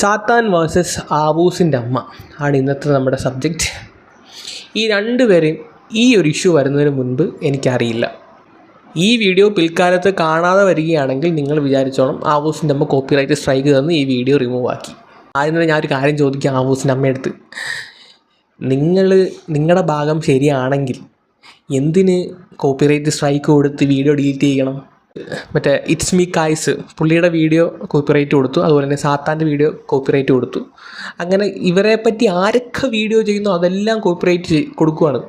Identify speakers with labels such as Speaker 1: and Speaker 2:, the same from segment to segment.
Speaker 1: സാത്താൻ വേഴ്സസ് ആവൂസിൻ്റെ അമ്മ ആണ് ഇന്നത്തെ നമ്മുടെ സബ്ജക്റ്റ്. ഈ രണ്ടുപേരെയും ഈ ഒരു ഇഷ്യൂ വരുന്നതിന് മുൻപ് എനിക്കറിയില്ല. ഈ വീഡിയോ പിൽക്കാലത്ത് കാണാതെ വരികയാണെങ്കിൽ നിങ്ങൾ വിചാരിച്ചോണം ആവൂസിൻ്റെ അമ്മ കോപ്പിറൈറ്റ് സ്ട്രൈക്ക് തന്ന് ഈ വീഡിയോ റിമൂവ് ആക്കി. ആദ്യം തന്നെ ഞാനൊരു കാര്യം ചോദിക്കാം ആവൂസിൻ്റെ അമ്മയടുത്ത്. നിങ്ങളുടെ ഭാഗം ശരിയാണെങ്കിൽ എന്തിന് കോപ്പിറൈറ്റ് സ്ട്രൈക്ക് കൊടുത്ത് വീഡിയോ ഡിലീറ്റ് ചെയ്യണം? മറ്റേ ഇറ്റ്സ് മീ കായ്സ് പുള്ളിയുടെ വീഡിയോ കോപ്പിറൈറ്റ് കൊടുത്തു, അതുപോലെ തന്നെ സാത്താൻ്റെ വീഡിയോ കോപ്പിറൈറ്റ് കൊടുത്തു. അങ്ങനെ ഇവരെ പറ്റി ആരൊക്കെ വീഡിയോ ചെയ്യുന്നോ അതെല്ലാം കോപ്പിറൈറ്റ് കൊടുക്കുകയാണ്.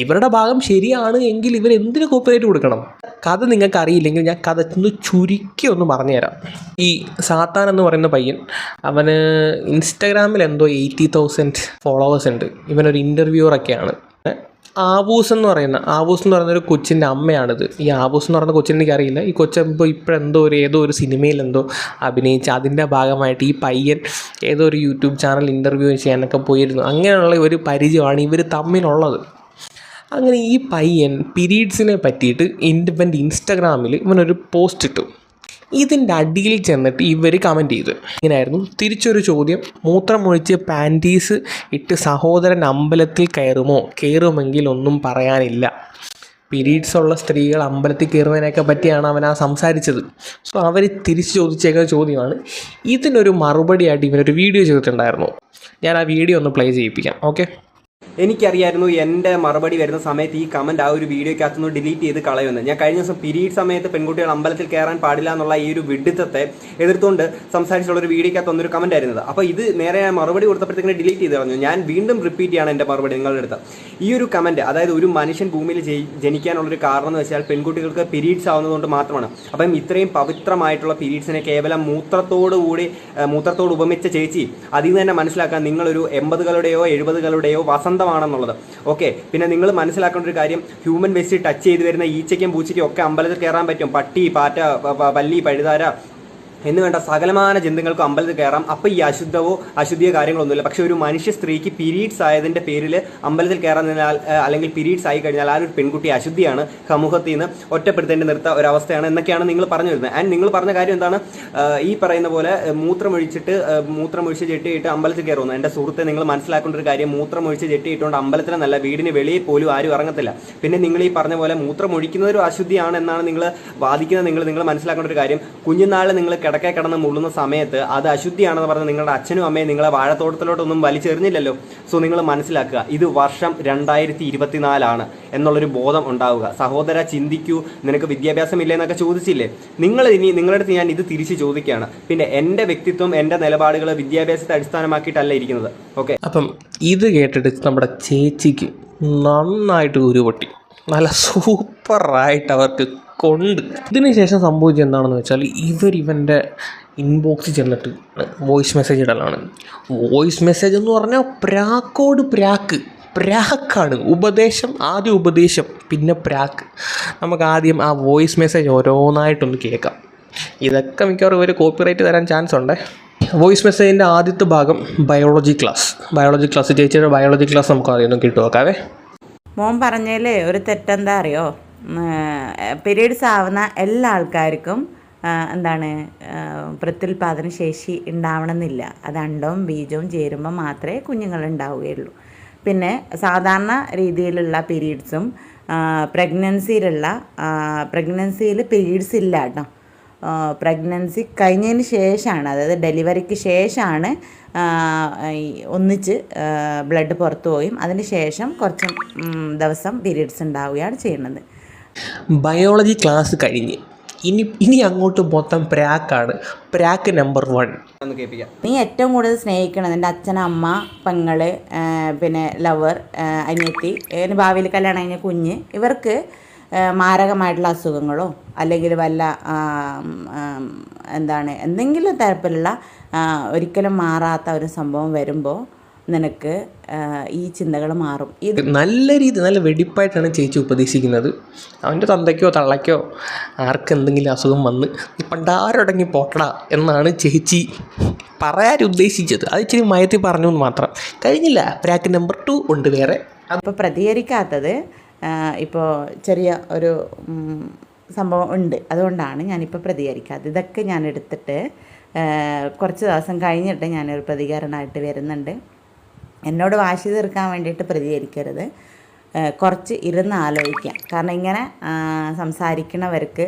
Speaker 1: ഇവരുടെ ഭാഗം ശരിയാണ് എങ്കിൽ ഇവരെന്തിന് കോപ്പിറൈറ്റ് കൊടുക്കണം? കഥ നിങ്ങൾക്ക് അറിയില്ലെങ്കിൽ ഞാൻ കഥ ചുരുക്കി ഒന്ന് പറഞ്ഞുതരാം. ഈ സാത്താൻ എന്ന് പറയുന്ന പയ്യൻ, അവന് ഇൻസ്റ്റാഗ്രാമിൽ എന്തോ 80,000 ഫോളോവേഴ്സ് ഉണ്ട്. ഇവനൊരു ഇൻ്റർവ്യൂവറൊക്കെയാണ്. ആവൂസ് എന്ന് പറയുന്ന ഒരു കൊച്ചിൻ്റെ അമ്മയാണിത്. ഈ ആവൂസ് എന്ന് പറയുന്ന കൊച്ചിനെ എനിക്കറിയില്ല. ഈ കൊച്ചിപ്പോൾ ഇപ്പോഴെന്തോ ഏതോ ഒരു സിനിമയിലെന്തോ അഭിനയിച്ച് അതിൻ്റെ ഭാഗമായിട്ട് ഈ പയ്യൻ ഏതോ ഒരു യൂട്യൂബ് ചാനൽ ഇൻ്റർവ്യൂ ചെയ്യാനൊക്കെ പോയിരുന്നു. അങ്ങനെയുള്ള ഒരു പരിചയമാണ് ഇവർ തമ്മിലുള്ളത്. അങ്ങനെ ഈ പയ്യൻ പീരീഡ്സിനെ പറ്റിയിട്ട് ഇൻസ്റ്റാഗ്രാമിൽ ഇവനൊരു പോസ്റ്റ് ഇട്ടു. ഇതിൻ്റെ അടിയിൽ ചെന്നിട്ട് ഇവർ കമൻറ്റ് ചെയ്തു. ഇങ്ങനെയായിരുന്നു തിരിച്ചൊരു ചോദ്യം: മൂത്രമൊഴിച്ച് പാൻറ്റീസ് ഇട്ട് സഹോദരൻ അമ്പലത്തിൽ കയറുമെങ്കിൽ ഒന്നും പറയാനില്ല. പീരീഡ്സ് ഉള്ള സ്ത്രീകൾ അമ്പലത്തിൽ കയറുന്നതിനൊക്കെ പറ്റിയാണ് അവൻ സംസാരിച്ചത്. സോ അവർ തിരിച്ച് ചോദിച്ചേക്കുന്ന ചോദ്യമാണ്. ഇതിനൊരു മറുപടിയായിട്ട് ഇവനൊരു വീഡിയോ ചെയ്തിട്ടുണ്ടായിരുന്നു. ഞാൻ ആ വീഡിയോ ഒന്ന് പ്ലേ ചെയ്യിപ്പിക്കാം. ഓക്കെ.
Speaker 2: എനിക്കറിയായിരുന്നു എൻ്റെ മറുപടി വരുന്ന സമയത്ത് ഈ കമൻറ്റ് ആ ഒരു വീഡിയോയ്ക്കകത്തുനിന്ന് ഡിലീറ്റ് ചെയ്ത് കളയുമെന്ന്. ഞാൻ കഴിഞ്ഞ ദിവസം പീരീഡ് സമയത്ത് പെൺകുട്ടികൾ അമ്പലത്തിൽ കയറാൻ പാടില്ല എന്നുള്ള ഈ ഒരു വിഡിത്തത്തെ എതിർത്തുകൊണ്ട് സംസാരിച്ചുള്ള ഒരു വീഡിയോയ്ക്കകത്ത് ഒന്നൊരു കമൻറ്റ് ആയിരുന്നത്. അപ്പോൾ ഇത് നേരെ ഞാൻ മറുപടി കൊടുത്തപ്പോഴത്തേക്കിനെ ഡിലീറ്റ് ചെയ്ത് കളഞ്ഞു. ഞാൻ വീണ്ടും റിപ്പീറ്റ് ചെയ്യാണ് എൻ്റെ മറുപടി നിങ്ങളുടെ അടുത്ത്. ഈ ഒരു കമൻറ്റ്, അതായത് ഒരു മനുഷ്യൻ ഭൂമിയിൽ ജനിക്കാനുള്ളൊരു കാരണം എന്ന് വെച്ചാൽ പെൺകുട്ടികൾക്ക് പീരീഡ്സ് ആവുന്നതുകൊണ്ട് മാത്രമാണ്. അപ്പം ഇത്രയും പവിത്രമായിട്ടുള്ള പീരീഡ്സിനെ കേവലം മൂത്രത്തോട് ഉപമിച്ച ചേച്ചി, അതിൽ നിന്ന് തന്നെ മനസ്സിലാക്കാൻ നിങ്ങളൊരു 80കളുടെയോ 70കളുടെയോ വസന്തമാണെന്നുള്ളത്. ഓക്കെ. പിന്നെ നിങ്ങൾ മനസ്സിലാക്കേണ്ട ഒരു കാര്യം, ഹ്യൂമൻ വേസ്റ്റ് ടച്ച് ചെയ്ത് വരുന്ന ഈച്ചയ്ക്കും പൂച്ചയ്ക്കും ഒക്കെ അമ്പലത്തിൽ കയറാൻ പറ്റും. പട്ടി, പാറ്റ, പല്ലി, പഴുതാര എന്ന് വേണ്ട സകലമാന ജന്തുക്കൾക്ക് അമ്പലത്തിൽ കയറാം. അപ്പോൾ ഈ അശുദ്ധിയോ കാര്യങ്ങളൊന്നുമില്ല. പക്ഷെ ഒരു മനുഷ്യ സ്ത്രീക്ക് പീരീഡ്സ് ആയതിൻ്റെ പേരിൽ അമ്പലത്തിൽ കയറാൻ നിന്നാൽ, അല്ലെങ്കിൽ പീരീഡ്സ് ആയി കഴിഞ്ഞാൽ ആ ഒരു പെൺകുട്ടി അശുദ്ധിയാണ്, സമൂഹത്തിൽ നിന്ന് ഒറ്റപ്പെടുത്തേണ്ടി നിർത്ത ഒരവസ്ഥയാണ് എന്നൊക്കെയാണ് നിങ്ങൾ പറഞ്ഞു വരുന്നത്. ആൻഡ് നിങ്ങൾ പറഞ്ഞ കാര്യം എന്താണ്? ഈ പറയുന്ന പോലെ മൂത്രമൊഴിച്ച് ചെട്ടിയിട്ട് അമ്പലത്തിൽ കയറുന്നു. എൻ്റെ സുഹൃത്തെ, നിങ്ങൾ മനസ്സിലാക്കേണ്ട ഒരു കാര്യം, മൂത്രമൊഴിച്ച് ചെട്ടിയിട്ടുകൊണ്ട് അമ്പലത്തിലെന്നല്ല, വീടിന് വെളിയിൽ പോലും ആരും ഇറങ്ങത്തില്ല. പിന്നെ നിങ്ങൾ ഈ പറഞ്ഞ പോലെ മൂത്രമൊഴിക്കുന്നതൊരു അശുദ്ധിയാണ് എന്നാണ് നിങ്ങൾ വാദിക്കുന്നത്. നിങ്ങൾ മനസ്സിലാക്കേണ്ട ഒരു കാര്യം, കുഞ്ഞുനാളിൽ നിങ്ങൾ കിടക്കെ കിടന്ന് മുള്ളുന്ന സമയത്ത് അത് അശുദ്ധിയാണെന്ന് പറഞ്ഞ് നിങ്ങളുടെ അച്ഛനും അമ്മയും നിങ്ങളെ വാഴത്തോട്ടത്തിലോട്ടൊന്നും വലിച്ചെറിഞ്ഞില്ലല്ലോ. സോ നിങ്ങൾ മനസ്സിലാക്കുക, ഇത് വർഷം 2024 എന്നുള്ളൊരു ബോധം ഉണ്ടാവുക. സഹോദര, ചിന്തിക്കൂ. നിനക്ക് വിദ്യാഭ്യാസം ഇല്ലേ എന്നൊക്കെ ചോദിച്ചില്ലേ? നിങ്ങളുടെ അടുത്ത് ഞാൻ ഇത് തിരിച്ച് ചോദിക്കുകയാണ്. പിന്നെ എൻ്റെ വ്യക്തിത്വം, എൻ്റെ നിലപാടുകൾ വിദ്യാഭ്യാസത്തെ അടിസ്ഥാനമാക്കിയിട്ടല്ല ഇരിക്കുന്നത്. ഓക്കെ.
Speaker 1: അപ്പം ഇത് കേട്ടിട്ട് നമ്മുടെ ചേച്ചിക്ക് നന്നായിട്ട് ഉരുപൊട്ടി. നല്ല സൂപ്പറായിട്ട് അവർക്ക് കൊണ്ട്. ഇതിന് ശേഷം സംഭവിച്ചത് എന്താണെന്ന് വെച്ചാൽ, ഇവൻ്റെ ഇൻബോക്സിൽ ചെന്നിട്ട് വോയിസ് മെസ്സേജ് ഇടലാണ്. വോയിസ് മെസ്സേജ് എന്ന് പറഞ്ഞാൽ പ്രാക്കാണ്. ആദ്യം ഉപദേശം, പിന്നെ പ്രാക്ക്. നമുക്ക് ആദ്യം ആ വോയിസ് മെസ്സേജ് ഓരോന്നായിട്ടൊന്ന് കേൾക്കാം. ഇതൊക്കെ മിക്കവാറും ഇവർ കോപ്പിറൈറ്റ് തരാൻ ചാൻസ് ഉണ്ട്. വോയിസ് മെസ്സേജിൻ്റെ ആദ്യത്തെ ഭാഗം ബയോളജി ക്ലാസ് ചേച്ചിയുടെ ബയോളജി ക്ലാസ് നമുക്ക് ആദ്യം കിട്ടുമോക്കാവേ.
Speaker 3: മോൻ പറഞ്ഞതിൽ ഒരു തെറ്റെന്താ അറിയോ? പീരീഡ്സ് ആവുന്ന എല്ലാ ആൾക്കാർക്കും പ്രത്യുൽപാദന ശേഷി ഉണ്ടാവണമെന്നില്ല. അത് അണ്ടവും ബീജവും ചേരുമ്പോൾ മാത്രമേ കുഞ്ഞുങ്ങൾ ഉണ്ടാവുകയുള്ളൂ. പിന്നെ സാധാരണ രീതിയിലുള്ള പീരീഡ്സും പ്രഗ്നൻസിയിൽ പീരീഡ്സ് ഇല്ല കേട്ടോ. പ്രഗ്നൻസി കഴിഞ്ഞതിന് ശേഷമാണ്, അതായത് ഡെലിവറിക്ക് ശേഷമാണ് ഒന്നിച്ച് ബ്ലഡ് പുറത്തു പോയും അതിന് ശേഷം കുറച്ച് ദിവസം പീരീഡ്സ് ഉണ്ടാവുകയാണ് ചെയ്യുന്നത്.
Speaker 1: ബയോളജി ക്ലാസ് കഴിഞ്ഞ് ഇനി അങ്ങോട്ട് മൊത്തം പ്രാക്ക് നമ്പർ 1.
Speaker 3: നീ ഏറ്റവും കൂടുതൽ സ്നേഹിക്കണം നിൻ്റെ അച്ഛൻ, അമ്മ, പെങ്ങള്, പിന്നെ ലവർ, അനിയത്തി, ഭാവിയിൽ കല്യാണം കഴിഞ്ഞ കുഞ്ഞ്, ഇവർക്ക് മാരകമായിട്ടുള്ള അസുഖങ്ങളോ അല്ലെങ്കിൽ വല്ല എന്തെങ്കിലും തരത്തിലുള്ള ഒരിക്കലും മാറാത്ത ഒരു സംഭവം വരുമ്പോൾ നിനക്ക് ഈ ചിന്തകൾ മാറും.
Speaker 1: ഇത് നല്ല വെടിപ്പായിട്ടാണ് ചേച്ചി ഉപദേശിക്കുന്നത്. അവൻ്റെ തന്തയ്ക്കോ തള്ളയ്ക്കോ ആർക്കെന്തെങ്കിലും അസുഖം വന്ന് പണ്ടാരടങ്ങി പോട്ടടാ എന്നാണ് ചേച്ചി പറയാൻ ഉദ്ദേശിച്ചത്. അത് ഇച്ചിരി മയത്തി പറഞ്ഞു എന്ന് മാത്രം. കഴിഞ്ഞില്ല. പ്രാക്ക് നമ്പർ 2 ഉണ്ട് വേറെ.
Speaker 3: അപ്പോൾ പ്രതികരിക്കാത്തത് ഇപ്പോൾ ചെറിയ ഒരു സംഭവം ഉണ്ട്, അതുകൊണ്ടാണ് ഞാനിപ്പോൾ പ്രതികരിക്കാത്തത്. ഇതൊക്കെ ഞാൻ എടുത്തിട്ട് കുറച്ച് ദിവസം കഴിഞ്ഞിട്ട് ഞാനൊരു പ്രതികരണമായിട്ട് വരുന്നുണ്ട്. എന്നോട് വാശി തീർക്കാൻ വേണ്ടിയിട്ട് പ്രതികരിക്കരുത്, കുറച്ച് ഇരുന്ന് ആലോചിക്കാം. കാരണം ഇങ്ങനെ സംസാരിക്കണവർക്ക്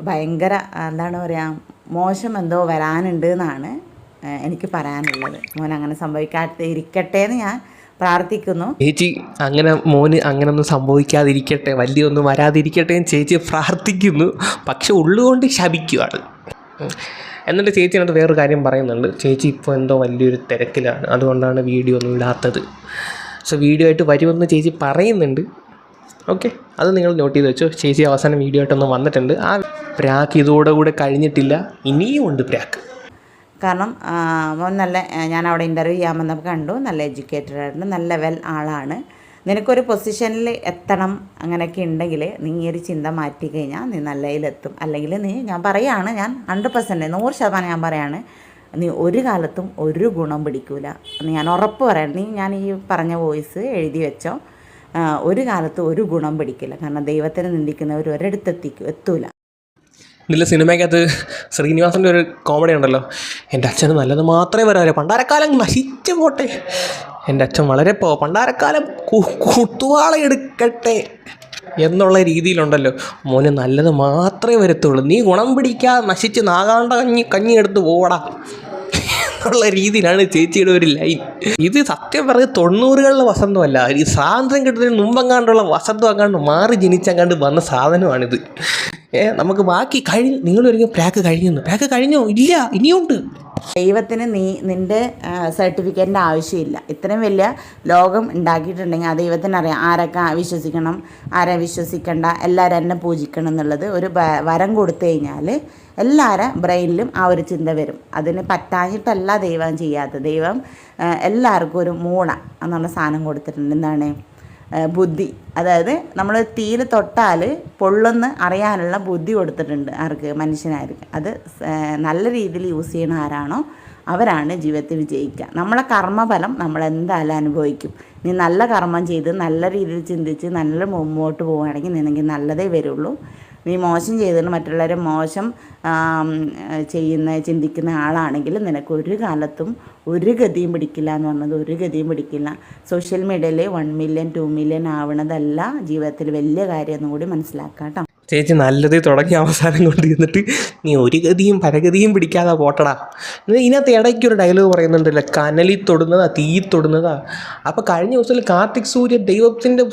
Speaker 3: ഭയങ്കര എന്താണ് പറയുക, മോശം എന്തോ വരാനുണ്ട് എന്നാണ് എനിക്ക് പറയാനുള്ളത്. മോൻ അങ്ങനെ സംഭവിക്കാതിരിക്കട്ടെ എന്ന് ഞാൻ പ്രാർത്ഥിക്കുന്നു.
Speaker 1: ചേച്ചി അങ്ങനെ മോന് അങ്ങനൊന്നും സംഭവിക്കാതിരിക്കട്ടെ, വലിയൊന്നും വരാതിരിക്കട്ടെ എന്ന് ചേച്ചി പ്രാർത്ഥിക്കുന്നു. പക്ഷെ ഉള്ളുകൊണ്ട് ശപിക്കുകയാണ്. എന്നിട്ട് ചേച്ചി എന്നിട്ട് വേറൊരു കാര്യം പറയുന്നുണ്ട്. ചേച്ചി ഇപ്പോൾ എന്തോ വലിയൊരു തിരക്കിലാണ്, അതുകൊണ്ടാണ് വീഡിയോ ഒന്നും ഇടാത്തത്. സോ വീഡിയോ ആയിട്ട് വരുമെന്ന് ചേച്ചി പറയുന്നുണ്ട്. ഓക്കെ, അത് നിങ്ങൾ നോട്ട് ചെയ്ത് വെച്ചോ. ചേച്ചി അവസാനം വീഡിയോ ആയിട്ടൊന്നും വന്നിട്ടുണ്ട്. ആ പ്രാക്ക് ഇതോടുകൂടെ കഴിഞ്ഞിട്ടില്ല, ഇനിയും ഉണ്ട് പ്രാക്ക്.
Speaker 3: കാരണം മോൻ നല്ല, ഞാൻ അവിടെ ഇൻ്റർവ്യൂ ചെയ്യാൻ വന്നപ്പോൾ കണ്ടു, നല്ല എഡ്യൂക്കേറ്റഡ് ആയിട്ട് നല്ല വെൽ ആളാണ്. നിനക്കൊരു പൊസിഷനിൽ എത്തണം അങ്ങനെയൊക്കെ ഉണ്ടെങ്കിൽ നീ ഈ ഒരു ചിന്ത മാറ്റി കഴിഞ്ഞാൽ നീ നല്ലതിലെത്തും. അല്ലെങ്കിൽ നീ, ഞാൻ പറയുകയാണ്, ഞാൻ 100% 100% ഞാൻ പറയുകയാണ്, നീ ഒരു കാലത്തും ഒരു ഗുണം പിടിക്കൂല. ഞാൻ ഉറപ്പ് പറയാം. ഞാൻ ഈ പറഞ്ഞ വോയിസ് എഴുതി വെച്ചോ. ഒരു കാലത്തും ഒരു ഗുണം പിടിക്കില്ല. കാരണം ദൈവത്തിനെ നിന്ദിക്കുന്നവർ എത്തൂല.
Speaker 1: ഇതിൽ സിനിമയ്ക്കകത്ത് ശ്രീനിവാസൻ്റെ ഒരു കോമഡി ഉണ്ടല്ലോ, എൻ്റെ അച്ഛന് നല്ലത് മാത്രമേ വരാറ്, പണ്ടാരക്കാലം നശിച്ചു പോട്ടെ, എൻ്റെ അച്ഛൻ വളരെ പണ്ടാരക്കാലം കുത്തുവാള എടുക്കട്ടെ എന്നുള്ള രീതിയിലുണ്ടല്ലോ. മോന് നല്ലത് മാത്രമേ വരത്തുള്ളൂ, നീ ഗുണം പിടിക്കാതെ നശിച്ച് നാഗാണ്ട കഞ്ഞി എടുത്ത് പോടാ എന്നുള്ള രീതിയിലാണ് ചേച്ചിയുടെ ഒരു ലൈൻ. ഇത് സത്യം പറഞ്ഞ് 90കളിലെ വസന്തമല്ല, ഈ സ്വാതന്ത്ര്യം കിട്ടുന്നതിന് മുമ്പെങ്ങാണ്ടുള്ള വസന്തം അങ്ങാണ്ട് മാറി ജനിച്ചങ്ങാണ്ട് വന്ന സാധനമാണിത്. നമുക്ക് ബാക്കി നിങ്ങളൊരിക്കലും പ്രാക്ക് കഴിഞ്ഞോ? ഇല്ല, ഇനിയുണ്ട്.
Speaker 3: ദൈവത്തിന് നിൻ്റെ സർട്ടിഫിക്കറ്റിൻ്റെ ആവശ്യമില്ല. ഇത്രയും വലിയ ലോകം ഉണ്ടാക്കിയിട്ടുണ്ടെങ്കിൽ ആ ദൈവത്തിനറിയാം ആരൊക്കെ വിശ്വസിക്കണം, ആരെ വിശ്വസിക്കേണ്ട, എല്ലാവരും എന്നെ പൂജിക്കണം എന്നുള്ളത്. ഒരു വരം കൊടുത്തു കഴിഞ്ഞാൽ എല്ലാവരുടെ ബ്രെയിനിലും ആ ഒരു ചിന്ത വരും. അതിന് പറ്റാഞ്ഞിട്ടല്ല ദൈവം ചെയ്യാത്തത്. ദൈവം എല്ലാവർക്കും ഒരു മൂള എന്നുള്ള സാധനം കൊടുത്തിട്ടുണ്ട്. എന്താണ്? ബുദ്ധി. അതായത് നമ്മൾ തീയിൽ തൊട്ടാൽ പൊള്ളുന്ന് അറിയാനുള്ള ബുദ്ധി കൊടുത്തിട്ടുണ്ട്. ആർക്ക്? മനുഷ്യനായിരിക്കും. അത് നല്ല രീതിയിൽ യൂസ് ചെയ്യണ ആരാണോ അവരാണ് ജീവിതത്തിൽ വിജയിക്കുക. നമ്മളെ കർമ്മഫലം നമ്മൾ എന്തായാലും അനുഭവിക്കും. നീ നല്ല കർമ്മം ചെയ്ത് നല്ല രീതിയിൽ ചിന്തിച്ച് നല്ല മുമ്പോട്ട് പോവുകയാണെങ്കിൽ നിനക്ക് നല്ലതേ വരുള്ളൂ. നീ മോശം ചെയ്തിട്ട് മറ്റുള്ളവരെ മോശം ചിന്തിക്കുന്ന ആളാണെങ്കിൽ നിനക്ക് ഒരു കാലത്തും ഒരു ഗതിയും പിടിക്കില്ല എന്ന് പറഞ്ഞത് ഒരു ഗതിയും പിടിക്കില്ല. സോഷ്യൽ മീഡിയയിൽ 1 മില്യൺ 2 മില്യൺ ആവണതല്ല ജീവിതത്തിൽ വലിയ കാര്യം എന്നും കൂടി മനസ്സിലാക്കാം കേട്ടോ.
Speaker 1: ചേച്ചി നല്ലത് തുടങ്ങി അവസാനം കൊണ്ടിരുന്നിട്ട് നീ ഒരു ഗതിയും പരഗതിയും പിടിക്കാതെ പോട്ടടാ. ഇതിനകത്ത് ഇടയ്ക്കൊരു ഡയലോഗ് പറയുന്നുണ്ടല്ലോ, കനലിൽ തൊടുന്നതാ, തീയിൽ തൊടുന്നതാ. അപ്പോൾ കഴിഞ്ഞ ദിവസത്തിൽ കാർത്തിക് സൂര്യ ദൈവത്തിൻ്റെ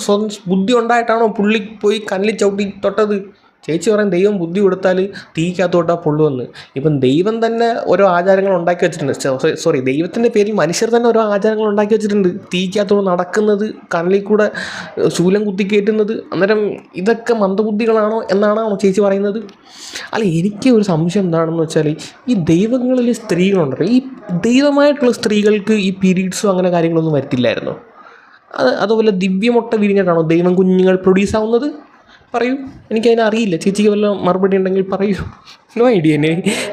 Speaker 1: ബുദ്ധി ഉണ്ടായിട്ടാണോ പുള്ളി പോയി കനലിൽ ചവിട്ടി തൊട്ടത്? ചേച്ചി പറയും ദൈവം ബുദ്ധി കൊടുത്താൽ തീക്കകത്തോട്ടാ പൊള്ളുവെന്ന്. ഇപ്പം ദൈവം തന്നെ ഓരോ ആചാരങ്ങൾ ഉണ്ടാക്കി വെച്ചിട്ടുണ്ട്. ദൈവത്തിൻ്റെ പേരിൽ മനുഷ്യർ തന്നെ ഓരോ ആചാരങ്ങൾ ഉണ്ടാക്കി വെച്ചിട്ടുണ്ട്. തീക്കകത്തോട് നടക്കുന്നത്, കനലിൽ കൂടെ ശൂലം കുത്തിക്കയറ്റുന്നത്. അന്നേരം ഇതൊക്കെ മന്ദബുദ്ധികളാണോ എന്നാണോ ചേച്ചി പറയുന്നത്? അല്ല, എനിക്ക് ഒരു സംശയം എന്താണെന്ന് വെച്ചാൽ, ഈ ദൈവങ്ങളിൽ സ്ത്രീകളുണ്ടല്ലോ, ഈ ദൈവമായിട്ടുള്ള സ്ത്രീകൾക്ക് ഈ പീരീഡ്സും അങ്ങനെ കാര്യങ്ങളൊന്നും വരത്തില്ലായിരുന്നോ? അതുപോലെ ദിവ്യമൊട്ട വിരിഞ്ഞിട്ടാണോ ദൈവം കുഞ്ഞുങ്ങൾ പ്രൊഡ്യൂസ് ആവുന്നത്? പറയൂ, എനിക്കതിനെ അറിയില്ല. ചേച്ചിക്ക് വല്ല മറുപടി ഉണ്ടെങ്കിൽ പറയൂ. No idea.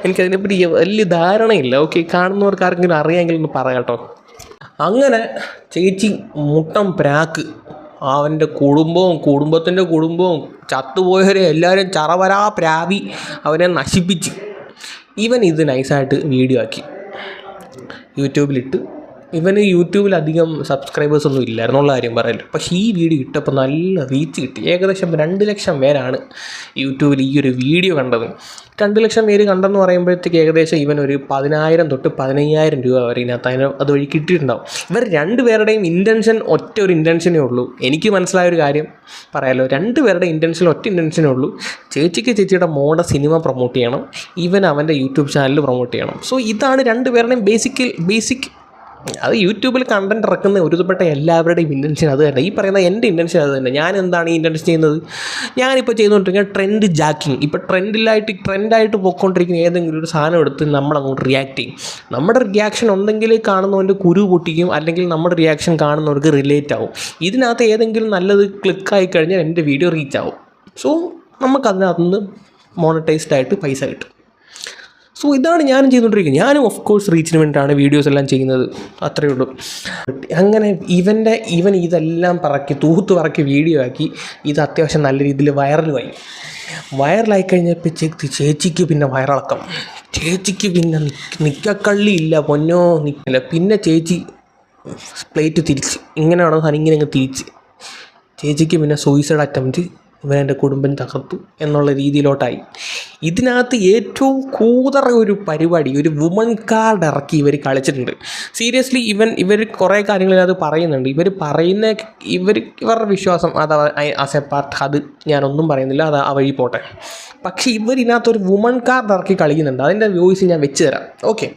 Speaker 1: എനിക്കതിനെപ്പറ്റി വലിയ ധാരണയില്ല. ഓക്കെ, കാണുന്നവർക്ക് ആർക്കെങ്കിലും അറിയാമെങ്കിൽ ഒന്ന് പറയാം കേട്ടോ. അങ്ങനെ ചേച്ചി മുട്ടം പ്രാക്ക്, അവൻ്റെ കുടുംബത്തിൻ്റെ കുടുംബവും ചത്തുപോയവരെ എല്ലാവരും ചറവരാ പ്രാവി അവനെ നശിപ്പിച്ച്. ഇവൻ ഇത് നൈസായിട്ട് വീഡിയോ ആക്കി യൂട്യൂബിലിട്ട്. ഇവന് യൂട്യൂബിൽ അധികം സബ്സ്ക്രൈബേഴ്സ് ഒന്നും ഇല്ലായിരുന്നുള്ള കാര്യം പറയല്ലോ. പക്ഷേ ഈ വീഡിയോ ഇട്ടപ്പോൾ നല്ല റീച്ച് കിട്ടി. ഏകദേശം 2 ലക്ഷം പേരാണ് യൂട്യൂബിൽ ഈ ഒരു വീഡിയോ കണ്ടത്. 2 ലക്ഷം പേര് കണ്ടെന്ന് പറയുമ്പോഴത്തേക്ക് ഏകദേശം ഇവനൊരു 10,000 തൊട്ട് 15,000 രൂപ വരെ ഇതിനകത്ത് അതുവഴി കിട്ടിയിട്ടുണ്ടാവും. ഇവർ 2 പേരുടെയും ഇൻറ്റൻഷൻ ഒറ്റ ഒരു ഇൻറ്റൻഷനേ ഉള്ളൂ. എനിക്ക് മനസ്സിലായൊരു കാര്യം പറയാമല്ലോ, 2 പേരുടെ ഇൻറ്റൻഷൻ ഒറ്റ ഇൻറ്റൻഷനേ ഉള്ളൂ. ചേച്ചിക്ക് ചേച്ചിയുടെ മോളുടെ സിനിമ പ്രൊമോട്ട് ചെയ്യണം, ഇവൻ അവൻ്റെ യൂട്യൂബ് ചാനൽ പ്രൊമോട്ട് ചെയ്യണം. സോ ഇതാണ് 2 പേരുടെയും ബേസിക്. അത് യൂട്യൂബിൽ കണ്ടൻറ് ഇറക്കുന്ന ഒരുപ്പെട്ട എല്ലാവരുടെയും ഇൻറ്റൻഷൻ അത് തന്നെ. ഈ പറയുന്ന എൻ്റെ ഇൻറ്റൻഷൻ അത് തന്നെ. ഞാൻ എന്താണ് ഈ ഇൻറ്റൻഷൻ ചെയ്യുന്നത്? ഞാനിപ്പോൾ ചെയ്തുകൊണ്ടിരിക്കുന്ന ട്രെൻഡ് ജാക്കിങ്. ഇപ്പോൾ ട്രെൻഡായിട്ട് പോയിക്കൊണ്ടിരിക്കുന്ന ഏതെങ്കിലും ഒരു സാധനം എടുത്ത് നമ്മളങ്ങോട്ട് റിയാക്ട് ചെയ്യും. നമ്മുടെ റിയാക്ഷൻ ഉണ്ടെങ്കിൽ കാണുന്നവൻ്റെ കുരു പൊട്ടിക്കും, അല്ലെങ്കിൽ നമ്മുടെ റിയാക്ഷൻ കാണുന്നവർക്ക് റിലേറ്റ് ആവും. ഇതിനകത്ത് ഏതെങ്കിലും നല്ലത് ക്ലിക്കായി കഴിഞ്ഞാൽ എൻ്റെ വീഡിയോ റീച്ച് ആവും. സോ നമുക്കതിനകത്തുനിന്ന് മോണിറ്റൈസ്ഡ് ആയിട്ട് പൈസ കിട്ടും. സോ ഇതാണ് ഞാനും ചെയ്തുകൊണ്ടിരിക്കുന്നത്. ഞാനും ഓഫ് കോഴ്സ് റീച്ചിന് വേണ്ടിയിട്ടാണ് വീഡിയോസ് എല്ലാം ചെയ്യുന്നത്, അത്രയേ ഉള്ളൂ. അങ്ങനെ ഇവൻ ഇതെല്ലാം തൂത്ത് പറക്കി വീഡിയോ ആക്കി. ഇത് അത്യാവശ്യം നല്ല രീതിയിൽ വൈറലായി കഴിഞ്ഞപ്പോൾ ചേച്ചിക്ക് പിന്നെ വയറിളക്കം. ചേച്ചിക്ക് പിന്നെ നിക്കക്കള്ളിയില്ല, പൊന്നോ നിൽക്കില്ല. പിന്നെ ചേച്ചി പ്ലേറ്റ് തിരിച്ച് ഇങ്ങനെയാണോ ഇങ്ങനെ തിരിച്ച് ചേച്ചിക്ക് പിന്നെ സൂയിസൈഡ് അറ്റംപ്റ്റ്, ഇവനെൻ്റെ കുടുംബം തകർത്തു എന്നുള്ള രീതിയിലോട്ടായി. ഇതിനകത്ത് ഏറ്റവും കൂതറ ഒരു പരിപാടി, ഒരു വുമൺ കാർഡ് ഇറക്കി ഇവർ കളിച്ചിട്ടുണ്ട്. സീരിയസ്ലി ഇവർ കുറേ കാര്യങ്ങളിനകത്ത് പറയുന്നുണ്ട്. ഇവരുടെ വിശ്വാസം അത് ആസ് എ പാർട്ട്, അത് ഞാനൊന്നും പറയുന്നില്ല, അത് ആ വഴി പോട്ടെ. പക്ഷേ ഇവരിനകത്തൊരു വുമൺ കാർഡ് ഇറക്കി കളിക്കുന്നുണ്ട്. അതിൻ്റെ വോയിസ് ഞാൻ വെച്ച് തരാം. ഓക്കെ,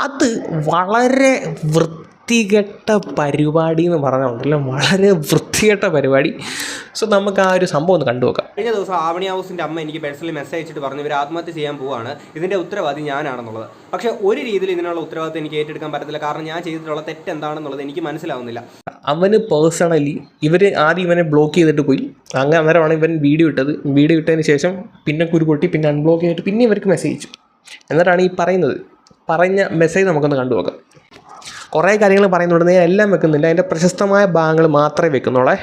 Speaker 1: അത് വളരെ വൃത്തികെട്ട പരിപാടി എന്ന് പറഞ്ഞുണ്ടല്ലോ, വളരെ വൃത്തികെട്ട പരിപാടി. സോ നമുക്ക് ആ ഒരു സംഭവം ഒന്ന് കണ്ടുനോക്കാം.
Speaker 2: കഴിഞ്ഞ ദിവസം ആവണി ഹൗസിൻ്റെ അമ്മ എനിക്ക് പേഴ്സണലി മെസ്സേജ് അയച്ചിട്ട് പറഞ്ഞു ഇവർ ആത്മഹത്യ ചെയ്യാൻ പോവാണ്, ഇതിൻ്റെ ഉത്തരവാദി ഞാനാണെന്നുള്ളത്. പക്ഷേ ഒരു രീതിയിൽ ഇതിനുള്ള ഉത്തരവാദിത്തം എനിക്ക് ഏറ്റെടുക്കാൻ പറ്റത്തില്ല. കാരണം ഞാൻ ചെയ്തിട്ടുള്ള തെറ്റ് എന്താണെന്നുള്ളത് എനിക്ക് മനസ്സിലാവുന്നില്ല.
Speaker 1: അവന് പേഴ്സണലി ആദ്യം ഇവനെ ബ്ലോക്ക് ചെയ്തിട്ട് പോയി. അന്നേരമാണ് ഇവൻ വീഡിയോ ഇട്ടതിന് ശേഷം പിന്നെ കുരുപൊട്ടി, പിന്നെ അൺബ്ലോക്ക് ചെയ്തിട്ട് പിന്നെ ഇവർക്ക് മെസ്സേജ് അയച്ചു. എന്നിട്ടാണ് ഈ പറഞ്ഞ മെസ്സേജ് നമുക്കൊന്ന് കണ്ടുനോക്കാം. കുറേ കാര്യങ്ങൾ പറയുന്നുണ്ട്, ഞാൻ എല്ലാം വെക്കുന്നില്ല, അതിൻ്റെ പ്രശസ്തമായ ഭാഗങ്ങൾ മാത്രമേ വെക്കുന്നുള്ളേ.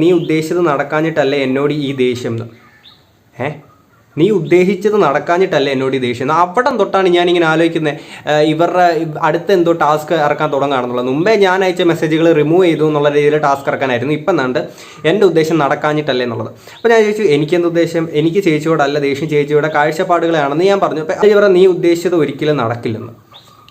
Speaker 2: നീ ഉദ്ദേശിച്ചത് നടക്കാഞ്ഞിട്ടല്ലേ എന്നോട് ഈ ദേഷ്യം, നീ ഉദ്ദേശിച്ചത് നടക്കാഞ്ഞിട്ടല്ലേ എന്നോട് ഈ ദേഷ്യം. അവിടെ തൊട്ടാണ് ഞാനിങ്ങനെ ആലോചിക്കുന്നത് ഇവരുടെ അടുത്ത് എന്തോ ടാസ്ക് ഇറക്കാൻ തുടങ്ങുകയാണെന്നുള്ളത്. മുമ്പേ ഞാൻ അയച്ച മെസ്സേജുകൾ റിമൂവ് ചെയ്തു എന്നുള്ള രീതിയിൽ ടാസ്ക് ഇറക്കാനായിരുന്നു. ഇപ്പം കണ്ട് എൻ്റെ ഉദ്ദേശം നടക്കാഞ്ഞിട്ടല്ലേ എന്നുള്ളത്. അപ്പോൾ ഞാൻ ചോദിച്ചു എനിക്കെന്ത് ഉദ്ദേശം, എനിക്ക് ചേച്ചിയോടല്ല ദേഷ്യം, ചേച്ചിയുടെ കാഴ്ചപ്പാടുകളാണെന്ന് ഞാൻ പറഞ്ഞു. അപ്പോൾ ഇവരെ നീ ഉദ്ദേശിച്ചത് ഒരിക്കലും നടക്കില്ലെന്ന്.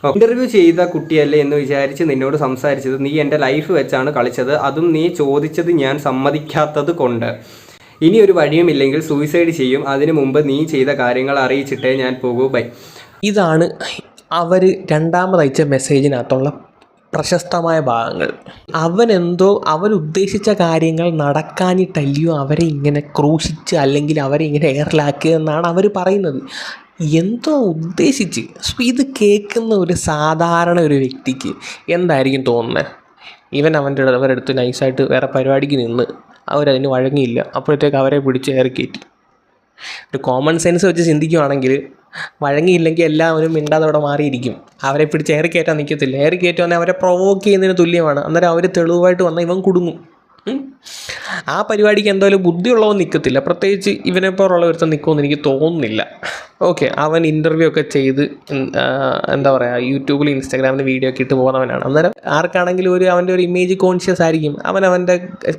Speaker 2: ഇൻ്റർവ്യൂ ചെയ്ത കുട്ടിയല്ലേ എന്ന് വിചാരിച്ച് നിന്നോട് സംസാരിച്ചത്, നീ എൻ്റെ ലൈഫ് വെച്ചാണ് കളിച്ചത്, അതും നീ ചോദിച്ചത് ഞാൻ സമ്മതിക്കാത്തത് കൊണ്ട്. ഇനി ഒരു വഴിയുമില്ലെങ്കിൽ സൂയിസൈഡ് ചെയ്യും, അതിനു മുമ്പ് നീ ചെയ്ത കാര്യങ്ങൾ അറിയിച്ചിട്ടേ ഞാൻ പോകൂ, ബൈ.
Speaker 1: ഇതാണ് അവർ രണ്ടാമതയച്ച മെസ്സേജിനകത്തുള്ള പ്രശസ്തമായ ഭാഗങ്ങൾ. അവൻ ഉദ്ദേശിച്ച കാര്യങ്ങൾ നടക്കാനിട്ടല്ലയോ അവരെ ഇങ്ങനെ ക്രൂശിച്ച് അല്ലെങ്കിൽ അവരെ ഇങ്ങനെ എയറിലാക്കിയെന്നാണ് അവർ പറയുന്നത്. എന്തോ ഉദ്ദേശിച്ച്. സോ ഇത് കേൾക്കുന്ന ഒരു സാധാരണ ഒരു വ്യക്തിക്ക് എന്തായിരിക്കും തോന്നുന്നത്? അവരുടെ അടുത്ത് നൈസായിട്ട് വേറെ പരിപാടിക്ക് നിന്ന് അവരതിന് വഴങ്ങിയില്ല, അപ്പോഴത്തേക്ക് അവരെ പിടിച്ച് എയർ കയറ്റി. ഒരു കോമൺ സെൻസ് വെച്ച് ചിന്തിക്കുകയാണെങ്കിൽ വഴങ്ങിയില്ലെങ്കിൽ എല്ലാവരും മിണ്ടാതെ അവിടെ മാറിയിരിക്കും. അവരെ പിടിച്ച് എയർ കയറ്റാൻ നിൽക്കത്തില്ല. എയർ കയറ്റുവാണെങ്കിൽ അവരെ പ്രൊവോക്ക് ചെയ്യുന്നതിന് തുല്യമാണ്. അന്നേരം അവർ തെളിവായിട്ട് വന്നാൽ ഇവൻ കുടുങ്ങും. ആ പരിപാടിക്ക് എന്തായാലും ബുദ്ധിയുള്ളവൻ നിൽക്കത്തില്ല, പ്രത്യേകിച്ച് ഇവനെപ്പോലുള്ള ഒരുത്തൻ നിൽക്കുമെന്ന് എനിക്ക് തോന്നുന്നില്ല. ഓക്കെ, അവൻ ഇൻ്റർവ്യൂ ഒക്കെ ചെയ്ത് എന്താ പറയുക, യൂട്യൂബിൽ ഇൻസ്റ്റാഗ്രാമിൽ വീഡിയോ ഒക്കെ ഇട്ട് പോകുന്നവനാണ്. അന്നേരം ആർക്കാണെങ്കിലും അവൻ്റെ ഒരു ഇമേജ് കോൺഷ്യസ് ആയിരിക്കും. അവൻ്റെ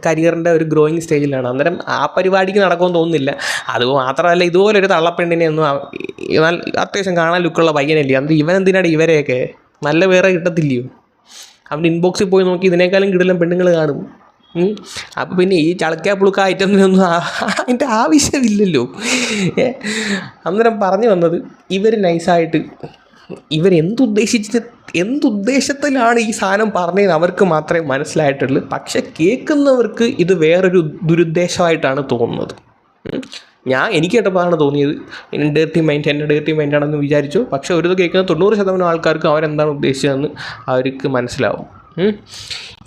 Speaker 1: കരിയറിൻ്റെ ഒരു ഗ്രോയിങ് സ്റ്റേജിലാണ്. അന്നേരം ആ പരിപാടിക്ക് നടക്കുമെന്ന് തോന്നുന്നില്ല. അതുമാത്രമല്ല, ഇതുപോലൊരു തള്ളപ്പെണ്ണിനെ ഒന്നും അത്യാവശ്യം കാണാൻ ലുക്കുള്ള പയ്യനല്ലേ, അന്നേരം ഇവനെന്തിനാണ് ഇവരെയൊക്കെ നല്ല വേറെ കിട്ടത്തില്ലയോ? അവൻ്റെ ഇൻബോക്സിൽ പോയി നോക്കി ഇതിനേക്കാളും കിടലും പെണ്ണുങ്ങൾ കാണും. അപ്പോൾ പിന്നെ ഈ ചളക്കാ പുളുക്ക ഐറ്റത്തിനൊന്നും അതിൻ്റെ ആവശ്യമില്ലല്ലോ. അന്നേരം പറഞ്ഞു വന്നത്, ഇവർ നൈസായിട്ട് എന്തുദ്ദേശത്തിലാണ് ഈ സാധനം പറഞ്ഞതെന്ന് അവർക്ക് മാത്രമേ മനസ്സിലായിട്ടുള്ളൂ. പക്ഷെ കേൾക്കുന്നവർക്ക് ഇത് വേറൊരു ദുരുദ്ദേശമായിട്ടാണ് തോന്നുന്നത്. എനിക്ക് കേട്ടപ്പോഴാണ് തോന്നിയത് എൻ്റെ ഡേർട്ടി മൈൻഡാണെന്ന് വിചാരിച്ചു. പക്ഷെ ഒരു കേൾക്കുന്ന 90% ആൾക്കാർക്ക് അവരെന്താണ് ഉദ്ദേശിച്ചതെന്ന് അവർക്ക് മനസ്സിലാവും.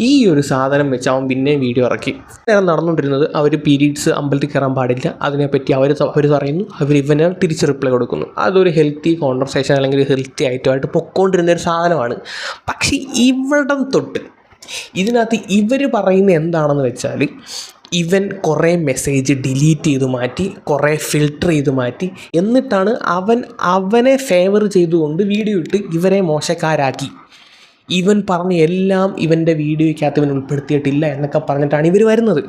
Speaker 1: ഈ ഒരു സാധനം വെച്ച് അവൻ പിന്നെ വീഡിയോ ഇറക്കി. നേരം നടന്നുകൊണ്ടിരുന്നത് അവർ പീരീഡ്സ് അമ്പലത്തിൽ കയറാൻ പാടില്ല, അതിനെപ്പറ്റി അവർ പറയുന്നു. ഇവന് തിരിച്ച് റിപ്ലൈ കൊടുക്കുന്നു. അതൊരു ഹെൽത്തി കോൺവെർസേഷൻ അല്ലെങ്കിൽ ഹെൽത്തി ഐറ്റമായിട്ട് പൊക്കോണ്ടിരുന്നൊരു സാധനമാണ്. പക്ഷേ ഇവിടം തൊട്ട് ഇതിനകത്ത് ഇവർ പറയുന്നത് എന്താണെന്ന് വെച്ചാൽ, ഇവൻ കുറേ മെസ്സേജ് ഡിലീറ്റ് ചെയ്ത് മാറ്റി, കുറേ ഫിൽട്ടർ ചെയ്ത് മാറ്റി, എന്നിട്ടാണ് അവനെ ഫേവർ ചെയ്തുകൊണ്ട് വീഡിയോ ഇട്ട് ഇവരെ മോശക്കാരാക്കി. ഇവൻ പറഞ്ഞ എല്ലാം ഇവൻ്റെ വീഡിയോയ്ക്കകത്ത് ഇവൻ ഉൾപ്പെടുത്തിയിട്ടില്ല എന്നൊക്കെ പറഞ്ഞിട്ടാണ് ഇവർ വരുന്നത്.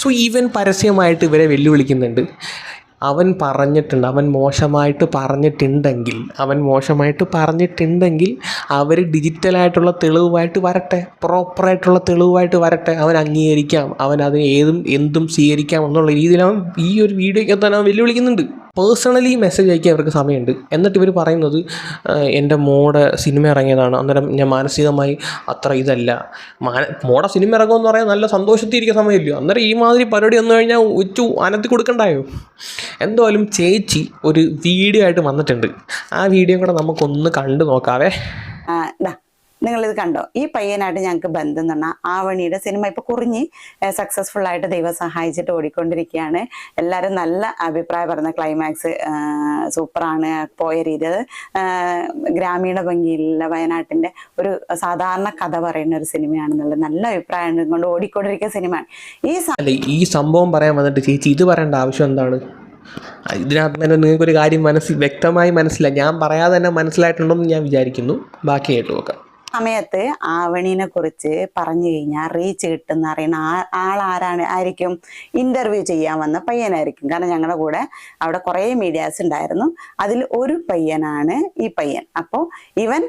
Speaker 1: സോ ഇവൻ പരസ്യമായിട്ട് ഇവരെ വെല്ലുവിളിക്കുന്നുണ്ട്. അവൻ മോശമായിട്ട് പറഞ്ഞിട്ടുണ്ടെങ്കിൽ അവർ ഡിജിറ്റലായിട്ടുള്ള തെളിവായിട്ട് വരട്ടെ, പ്രോപ്പറായിട്ടുള്ള തെളിവായിട്ട് വരട്ടെ, അവൻ അംഗീകരിക്കാം, അവൻ അതിന് എന്തും സ്വീകരിക്കാം എന്നുള്ള രീതിയിൽ അവൻ ഈ ഒരു വീഡിയോയ്ക്കകത്ത് തന്നെ അവൻ വെല്ലുവിളിക്കുന്നുണ്ട്. പേഴ്സണലി മെസ്സേജ് അയക്കാൻ അവർക്ക് സമയമുണ്ട്. എന്നിട്ട് ഇവർ പറയുന്നത് എൻ്റെ മോടെ സിനിമ ഇറങ്ങിയതാണ്, അന്നേരം ഞാൻ മാനസികമായി അത്ര ഇതല്ല. മോടെ സിനിമ ഇറങ്ങുമെന്ന് പറയാൻ നല്ല സന്തോഷത്തിരിക്കുന്ന സമയമില്ലയോ? അന്നേരം ഈ മാതിരി പരിപാടി വന്നു കഴിഞ്ഞാൽ ഉച്ചു അനത്തി കൊടുക്കണ്ടായോ? എന്തായാലും ചേച്ചി ഒരു വീഡിയോ ആയിട്ട് വന്നിട്ടുണ്ട്. ആ വീഡിയോ കൂടെ നമുക്കൊന്ന് കണ്ടു നോക്കാവേ.
Speaker 3: നിങ്ങളിത് കണ്ടോ, ഈ പയ്യനായിട്ട് ഞങ്ങൾക്ക് ബന്ധം എന്ന് പറഞ്ഞാൽ ആവണിയുടെ സിനിമ ഇപ്പോൾ കുറിഞ്ഞ് സക്സസ്ഫുൾ ആയിട്ട് ദൈവം സഹായിച്ചിട്ട് ഓടിക്കൊണ്ടിരിക്കുകയാണ്. എല്ലാവരും നല്ല അഭിപ്രായം പറഞ്ഞ ക്ലൈമാക്സ് സൂപ്പറാണ്, പോയ രീതി അത് ഗ്രാമീണ ഭംഗിയിലുള്ള വയനാട്ടിൻ്റെ ഒരു സാധാരണ കഥ പറയുന്ന ഒരു സിനിമയാണെന്നുള്ളത് നല്ല അഭിപ്രായം കൊണ്ട് ഓടിക്കൊണ്ടിരിക്കുന്ന സിനിമയാണ്.
Speaker 1: ഈ സംഭവം പറയാൻ വന്നിട്ട് ചേച്ചി ഇത് പറയേണ്ട ആവശ്യം എന്താണ്? ഇതിനകത്ത് തന്നെ നിങ്ങൾക്കൊരു കാര്യം വ്യക്തമായി മനസ്സിലായി, ഞാൻ പറയാതെ തന്നെ മനസ്സിലായിട്ടുണ്ടെന്ന് ഞാൻ വിചാരിക്കുന്നു. ബാക്കി കേട്ട് നോക്കാം.
Speaker 3: സമയത്ത് ആവണീനെ കുറിച്ച് പറഞ്ഞു കഴിഞ്ഞാൽ റീച്ച് കിട്ടുന്ന അറിയുന്ന ആയിരിക്കും? ഇന്റർവ്യൂ ചെയ്യാൻ വന്ന പയ്യനായിരിക്കും. കാരണം ഞങ്ങളുടെ കൂടെ അവിടെ കുറേ മീഡിയാസ് ഉണ്ടായിരുന്നു. അതിൽ ഒരു പയ്യനാണ് ഈ പയ്യൻ. അപ്പോൾ ഇവൻ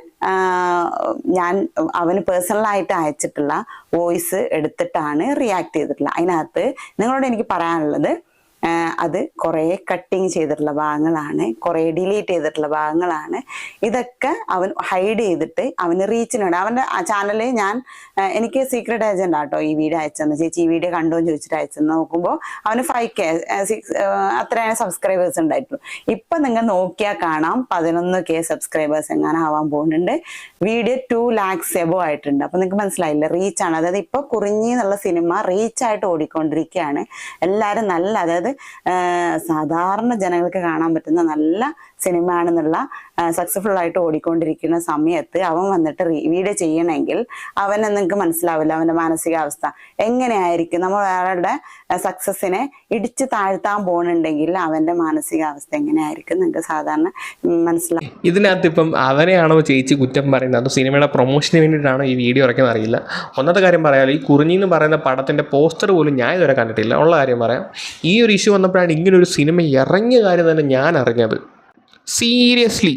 Speaker 3: അവന് പേഴ്സണലായിട്ട് അയച്ചിട്ടുള്ള വോയിസ് എടുത്തിട്ടാണ് റിയാക്ട് ചെയ്തിട്ടുള്ളത്. അതിനകത്ത് നിങ്ങളോട് എനിക്ക് പറയാനുള്ളത്, അത് കുറേ കട്ടിങ് ചെയ്തിട്ടുള്ള ഭാഗങ്ങളാണ്, കുറേ ഡിലീറ്റ് ചെയ്തിട്ടുള്ള ഭാഗങ്ങളാണ്. ഇതൊക്കെ അവൻ ഹൈഡ് ചെയ്തിട്ട് അവന് റീച്ചിനുണ്ട്. അവൻ്റെ ചാനലിൽ എനിക്ക് സീക്രട്ട് ഏജൻ്റ് ആട്ടോ ഈ വീഡിയോ അയച്ചെന്ന്. ചേച്ചി ഈ വീഡിയോ കണ്ടോ എന്ന് ചോദിച്ചിട്ട് അയച്ചെന്ന് നോക്കുമ്പോൾ അവന് 5K അത്രയാണ് സബ്സ്ക്രൈബേഴ്സ് ഉണ്ടായിട്ടുള്ളൂ. ഇപ്പം നിങ്ങൾ നോക്കിയാൽ കാണാം 11K സബ്സ്ക്രൈബേഴ്സ് എങ്ങനെ ആവാൻ പോകുന്നുണ്ട്. വീഡിയോ 2 lakhs എബോ ആയിട്ടുണ്ട്. അപ്പം നിങ്ങൾക്ക് മനസ്സിലായില്ല, റീച്ചാണ്. അതായത് ഇപ്പോൾ കുറിഞ്ഞി എന്നുള്ള സിനിമ റീച്ചായിട്ട് ഓടിക്കൊണ്ടിരിക്കുകയാണ്. എല്ലാവരും നല്ല, അതായത് സാധാരണ ജനങ്ങൾക്ക് കാണാൻ പറ്റുന്ന നല്ല സിനിമ ആണെന്നുള്ള സക്സസ്ഫുൾ ആയിട്ട് ഓടിക്കൊണ്ടിരിക്കുന്ന സമയത്ത് അവൻ വന്നിട്ട് വീഡിയോ ചെയ്യണമെങ്കിൽ അവനെ നിങ്ങൾക്ക് മനസ്സിലാവില്ല അവൻ്റെ മാനസികാവസ്ഥ എങ്ങനെയായിരിക്കും. നമ്മൾ ഒരാളുടെ സക്സസിനെ ഇടിച്ച് താഴ്ത്താൻ പോകുന്നുണ്ടെങ്കിൽ അവൻ്റെ മാനസികാവസ്ഥ എങ്ങനെയായിരിക്കും നിങ്ങൾക്ക് സാധാരണ മനസ്സിലാവും.
Speaker 1: ഇതിനകത്ത് ഇപ്പം അവനെയാണോ ചേച്ചി കുറ്റം പറയുന്നത്, അത് സിനിമയുടെ പ്രൊമോഷന് വേണ്ടിയിട്ടാണോ ഈ വീഡിയോ ഇറക്കുന്നത് അറിയില്ല. ഒന്നത്തെ കാര്യം പറയാമല്ലോ, ഈ കുറിഞ്ഞി എന്ന് പറയുന്ന പടത്തിൻ്റെ പോസ്റ്റർ പോലും ഞാൻ ഇതുവരെ കണ്ടിട്ടില്ല. ഉള്ള കാര്യം പറയാം, ഈ ഒരു ഇഷ്യൂ വന്നപ്പോഴാണ് ഇങ്ങനൊരു സിനിമ ഇറങ്ങിയ കാര്യം തന്നെ ഞാൻ അറിഞ്ഞത്. സീരിയസ്ലി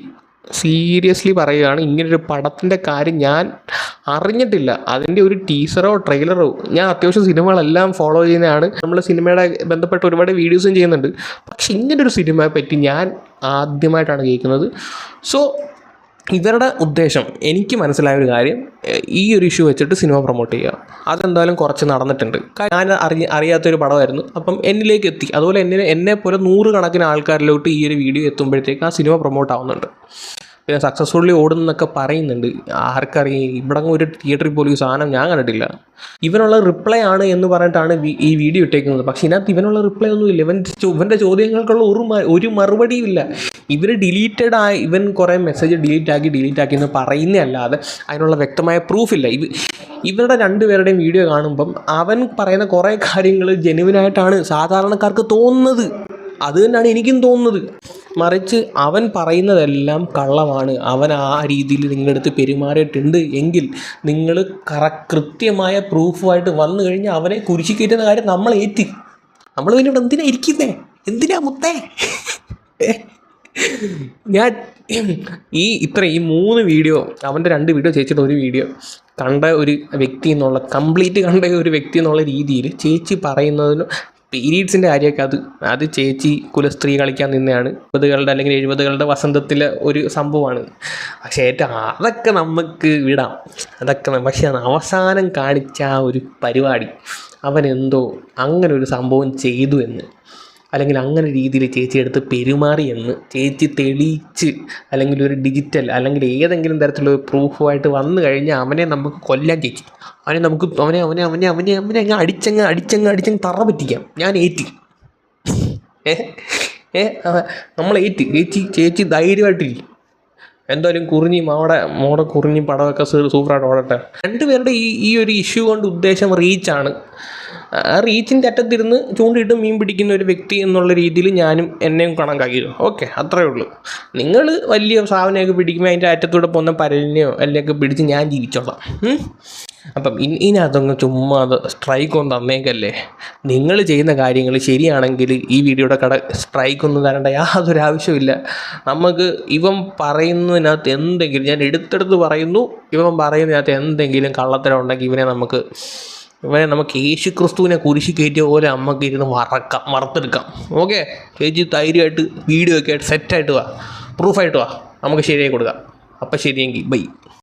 Speaker 1: പറയുകയാണ്, ഇങ്ങനൊരു പടത്തിൻ്റെ കാര്യം ഞാൻ അറിഞ്ഞിട്ടില്ല. അതിൻ്റെ ഒരു ടീസറോ ട്രെയിലറോ, ഞാൻ അത്യാവശ്യം സിനിമകളെല്ലാം ഫോളോ ചെയ്യുന്നതാണ്, നമ്മൾ സിനിമയുടെ ബന്ധപ്പെട്ട് ഒരുപാട് വീഡിയോസും ചെയ്യുന്നുണ്ട്. പക്ഷെ ഇങ്ങനൊരു സിനിമയെ പറ്റി ഞാൻ ആദ്യമായിട്ടാണ് കേൾക്കുന്നത്. സോ ഇവരുടെ ഉദ്ദേശം എനിക്ക് മനസ്സിലായ ഒരു കാര്യം, ഈ ഒരു ഇഷ്യൂ വെച്ചിട്ട് സിനിമ പ്രൊമോട്ട് ചെയ്യുക. അതെന്തായാലും കുറച്ച് നടന്നിട്ടുണ്ട്. ഞാൻ അറിയാത്തൊരു പടമായിരുന്നു, അപ്പം എന്നിലേക്ക് എത്തി. അതുപോലെ എന്നെപ്പോലെ 100 കണക്കിന് ആൾക്കാരിലോട്ട് ഈ ഒരു വീഡിയോ എത്തുമ്പോഴത്തേക്ക് ആ സിനിമ പ്രൊമോട്ട് ആവുന്നുണ്ട്. പിന്നെ സക്സസ്ഫുള്ളി ഓടുന്നൊക്കെ പറയുന്നുണ്ട്. ആർക്കറിയാം, ഇവിടെ ഒരു തിയേറ്ററിൽ പോലും ഈ സാധനം ഞാൻ കണ്ടിട്ടില്ല. ഇവനുള്ള റിപ്ലൈ ആണ് എന്ന് പറഞ്ഞിട്ടാണ് ഈ വീഡിയോ ഇട്ടേക്കുന്നത്. പക്ഷെ ഇതിനകത്ത് ഇവനുള്ള റിപ്ലൈ ഒന്നുമില്ല. ഇവൻ്റെ ചോദ്യങ്ങൾക്കുള്ള ഒരു മറുപടിയും ഇല്ല. ഇവർ ഇവൻ കുറേ മെസ്സേജ് ഡിലീറ്റ് ആക്കി എന്ന് പറയുന്നതല്ലാതെ അതിനുള്ള വ്യക്തമായ പ്രൂഫില്ല. ഇവരുടെ രണ്ടുപേരുടെയും വീഡിയോ കാണുമ്പം അവൻ പറയുന്ന കുറേ കാര്യങ്ങൾ ജെനുവിനായിട്ടാണ് സാധാരണക്കാർക്ക് തോന്നുന്നത്. അത് തന്നെയാണ് എനിക്കും തോന്നുന്നത്. മറിച്ച് അവൻ പറയുന്നതെല്ലാം കള്ളമാണ്. അവൻ ആ രീതിയിൽ നിങ്ങളുടെ അടുത്ത് പെരുമാറിയിട്ടുണ്ട് എങ്കിൽ നിങ്ങൾ കൃത്യമായ പ്രൂഫുമായിട്ട് വന്നു കഴിഞ്ഞാൽ അവനെ കുരിശി കയറ്റുന്ന കാര്യം നമ്മൾ ഏറ്റി. നമ്മൾ പിന്നീട് എന്തിനാ ഇരിക്കുന്നേ, എന്തിനാ മുത്തേ? ഞാൻ ഈ 3 വീഡിയോ, അവൻ്റെ 2 വീഡിയോ, ചേച്ചിയുടെ 1 വീഡിയോ കണ്ട ഒരു വ്യക്തി എന്നുള്ള വ്യക്തി എന്നുള്ള രീതിയിൽ ചേച്ചി പറയുന്നതിന് പീരീഡ്സിൻ്റെ കാര്യമൊക്കെ അത് ചേച്ചി കുലസ്ത്രീ കളിക്കാൻ നിന്നെയാണ്. 50കളുടെ അല്ലെങ്കിൽ 70കളുടെ വസന്തത്തിലെ ഒരു സംഭവമാണ്. പക്ഷേ അതൊക്കെ നമുക്ക് വിടാം. പക്ഷേ അവസാനം കാണിച്ച ആ ഒരു പരിപാടി, അവനെന്തോ അങ്ങനെ ഒരു സംഭവം ചെയ്തു എന്ന്, അല്ലെങ്കിൽ അങ്ങനെ രീതിയിൽ ചേച്ചി എടുത്ത് പെരുമാറിയെന്ന് ചേച്ചി തെളിയിച്ച്, അല്ലെങ്കിൽ ഒരു ഡിജിറ്റൽ അല്ലെങ്കിൽ ഏതെങ്കിലും തരത്തിലുള്ള പ്രൂഫുമായിട്ട് വന്നു കഴിഞ്ഞാൽ അവനെ നമുക്ക് കൊല്ലാൻ ചേച്ചി. അവനെ അങ്ങ് അടിച്ചങ്ങ് തറ പറ്റിക്കാം. ഞാൻ ഏറ്റി നമ്മൾ ചേച്ചി ധൈര്യമായിട്ടിരിക്കും. എന്തായാലും മോടെ കുറിഞ്ഞി പടമൊക്കെ സൂപ്പറായിട്ട് ഓടട്ടെ. 2 പേരുടെ ഈ ഒരു ഇഷ്യൂ കൊണ്ട് ഉദ്ദേശം റീച്ചാണ്. ആ റീച്ചിൻ്റെ അറ്റത്തിരുന്ന് ചൂണ്ടിയിട്ട് മീൻ പിടിക്കുന്ന ഒരു വ്യക്തി എന്നുള്ള രീതിയിൽ എന്നെയും കണക്കാക്കിയോ. ഓക്കെ, അത്രയേ ഉള്ളൂ. നിങ്ങൾ വലിയ സാധനമൊക്കെ പിടിക്കുമ്പോൾ അതിൻ്റെ അറ്റത്തൂടെ പോകുന്ന പരലിനെയോ അല്ലെങ്കിൽ പിടിച്ച് ഞാൻ ജീവിച്ചോളാം. അപ്പം ഇതിനകത്തൊന്ന് ചുമ്മാ സ്ട്രൈക്കൊന്നും തന്നേക്കല്ലേ. നിങ്ങൾ ചെയ്യുന്ന കാര്യങ്ങൾ ശരിയാണെങ്കിൽ ഈ വീഡിയോയുടെ സ്ട്രൈക്കൊന്നും തരേണ്ട യാതൊരു ആവശ്യമില്ല. നമുക്ക് ഇവൻ പറയുന്നതിനകത്ത് എന്തെങ്കിലും, ഞാൻ എടുത്തെടുത്ത് പറയുന്നു, ഇവൻ പറയുന്നതിനകത്ത് എന്തെങ്കിലും കള്ളത്തരം ഉണ്ടെങ്കിൽ ഇവനെ നമുക്ക് യേശു ക്രിസ്തുവിനെ കുരിശി കയറ്റിയ പോലെ നമുക്ക് ഇരുന്ന് വറുത്തെടുക്കാം. ഓക്കെ, ചേച്ചി ധൈര്യമായിട്ട് വീഡിയോ ഒക്കെ ആയിട്ട് സെറ്റായിട്ട് വാ, പ്രൂഫായിട്ട് വാ, നമുക്ക് ശരിയായി കൊടുക്കാം. അപ്പം ശരിയെങ്കിൽ ബൈ.